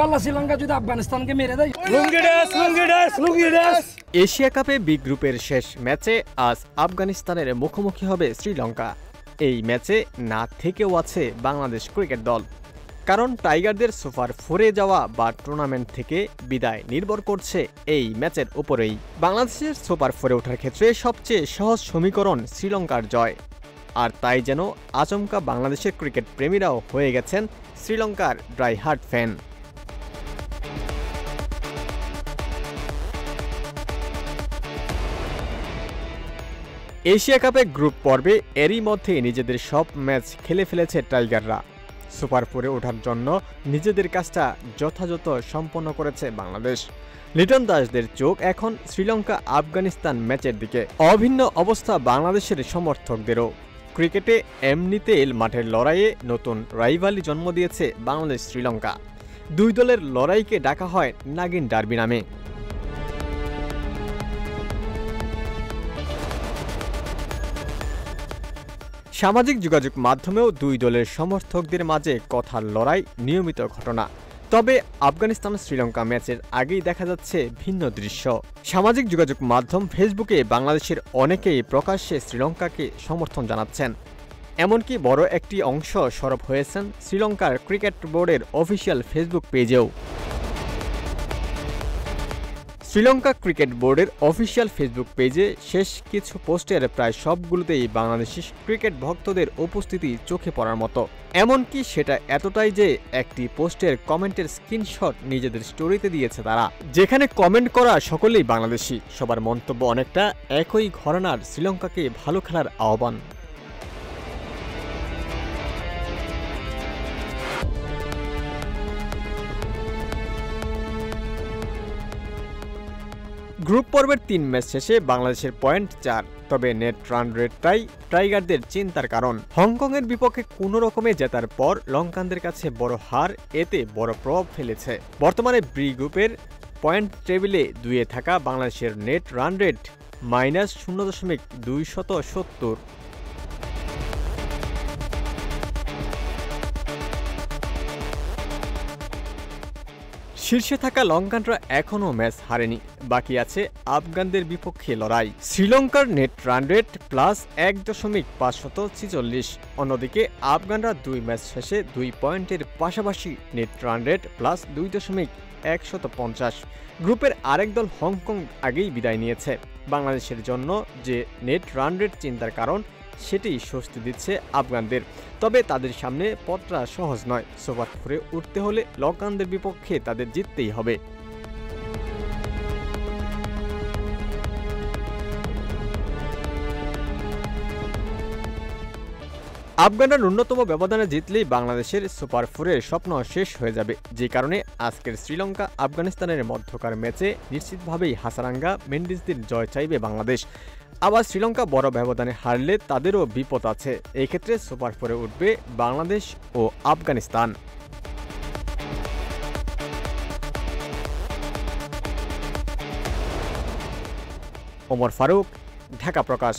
ইনশাআল্লাহ শ্রীলঙ্কা যদি আফগানিস্তানকে মেরে দেয়। এশিয়া কাপে বি গ্রুপের শেষ ম্যাচে আজ আফগানিস্তানের মুখোমুখি হবে শ্রীলঙ্কা। এই ম্যাচে না থেকেও আছে বাংলাদেশ ক্রিকেট দল, কারণ টাইগারদের সুপার 4-এ যাওয়া বা টুর্নামেন্ট থেকে বিদায় নির্ভর করছে এই ম্যাচের উপরেই। বাংলাদেশের সুপার 4-এ ওঠার ক্ষেত্রে সবচেয়ে সহজ সমীকরণ শ্রীলঙ্কার জয়, আর তাই যেন আচমকা বাংলাদেশের ক্রিকেট প্রেমীরাও হয়ে গেছেন শ্রীলঙ্কার ডাই-হার্ড ফ্যান। এশিয়া কাপে গ্রুপ পর্বে এরই মধ্যে নিজেদের সব ম্যাচ খেলে ফেলেছে টাইগাররা। সুপার 4-এ ওঠার জন্য নিজেদের কাজটা যথাযথ সম্পন্ন করেছে বাংলাদেশ। লিটন দাসদের চোখ এখন শ্রীলঙ্কা আফগানিস্তান ম্যাচের দিকে। অভিন্ন অবস্থা বাংলাদেশের সমর্থকদেরও। ক্রিকেটে এমনিতেই মাঠের লড়াইয়ে নতুন রাইভালি জন্ম দিয়েছে বাংলাদেশ শ্রীলঙ্কা। দুই দলের লড়াইকে ডাকা হয় নাগিন ডার্বি নামে। সামাজিক যোগাযোগ মাধ্যমেও দুই দলের সমর্থকদের মাঝে কথার লড়াই নিয়মিত ঘটনা। তবে আফগানিস্তান শ্রীলঙ্কা ম্যাচের আগেই দেখা যাচ্ছে ভিন্ন দৃশ্য। সামাজিক যোগাযোগ মাধ্যম ফেসবুকে বাংলাদেশের অনেকেই প্রকাশ্যে শ্রীলঙ্কাকে সমর্থন জানাচ্ছেন। এমনকি বড় একটি অংশ সরব হয়েছেন শ্রীলঙ্কার ক্রিকেট বোর্ডের অফিসিয়াল ফেসবুক পেজেও। শ্রীলঙ্কা ক্রিকেট বোর্ডের অফিসিয়াল ফেসবুক পেজে শেষ কিছু পোস্টের প্রায় সবগুলোতেই বাংলাদেশি ক্রিকেট ভক্তদের উপস্থিতি চোখে পড়ার মতো। এমনকি সেটা এতটাই যে একটি পোস্টের কমেন্টের স্ক্রিনশট নিজেদের স্টোরিতে দিয়েছে তারা, যেখানে কমেন্ট করা সকলেই বাংলাদেশি। সবার মন্তব্য অনেকটা একই ঘরানার শ্রীলঙ্কাকে ভালো খেলার আহ্বান। গ্রুপ পর্বের 3 ম্যাচ শেষে বাংলাদেশের পয়েন্ট 4, তবে নেট রান রেটটাই টাইগারদের চিন্তার কারণ। হংকংয়ের বিপক্ষে কোনো রকমে জেতার পর লঙ্কানদের কাছে বড় হার এতে বড় প্রভাব ফেলেছে। বর্তমানে বি গ্রুপের পয়েন্ট টেবিলে 2-এ থাকা বাংলাদেশের নেট রান রেট -0.270। শীর্ষে থাকা লঙ্কানরা এখনও ম্যাচ হারেনি, বাকি আছে আফগানদের বিপক্ষে লড়াই। শ্রীলঙ্কার নেট রান রেট +1.546। অন্যদিকে আফগানরা 2 ম্যাচ শেষে 2 পয়েন্টের পাশাপাশি নেট রান রেট +2.150। গ্রুপের আরেক দল হংকং আগেই বিদায় নিয়েছে। বাংলাদেশের জন্য যে নেট রান রেট চিন্তার কারণ, সেটি স্বস্তি দিচ্ছে আফগানদের। তবে তাদের সামনে পথটা সহজ নয়। সুপার 4-এ উঠতে হলে লঙ্কানদের বিপক্ষে তাদের জিততেই হবে। আফগানরা ন্যূনতম ব্যবধানে জিতলেই বাংলাদেশের সুপার 4-এর স্বপ্ন শেষ হয়ে যাবে। যে কারণে আজকের শ্রীলঙ্কা আফগানিস্তানের মধ্যকার ম্যাচে নিশ্চিতভাবেই হাসারাঙ্গা মেন্ডিসদের জয় চাইবে বাংলাদেশ। আবার শ্রীলঙ্কা বড় ব্যবধানে হারলে তাদেরও বিপদ আছে। এই ক্ষেত্রে সুপার 4-এ উঠবে বাংলাদেশ ও আফগানিস্তান। ওমর ফারুক, ঢাকা প্রকাশ।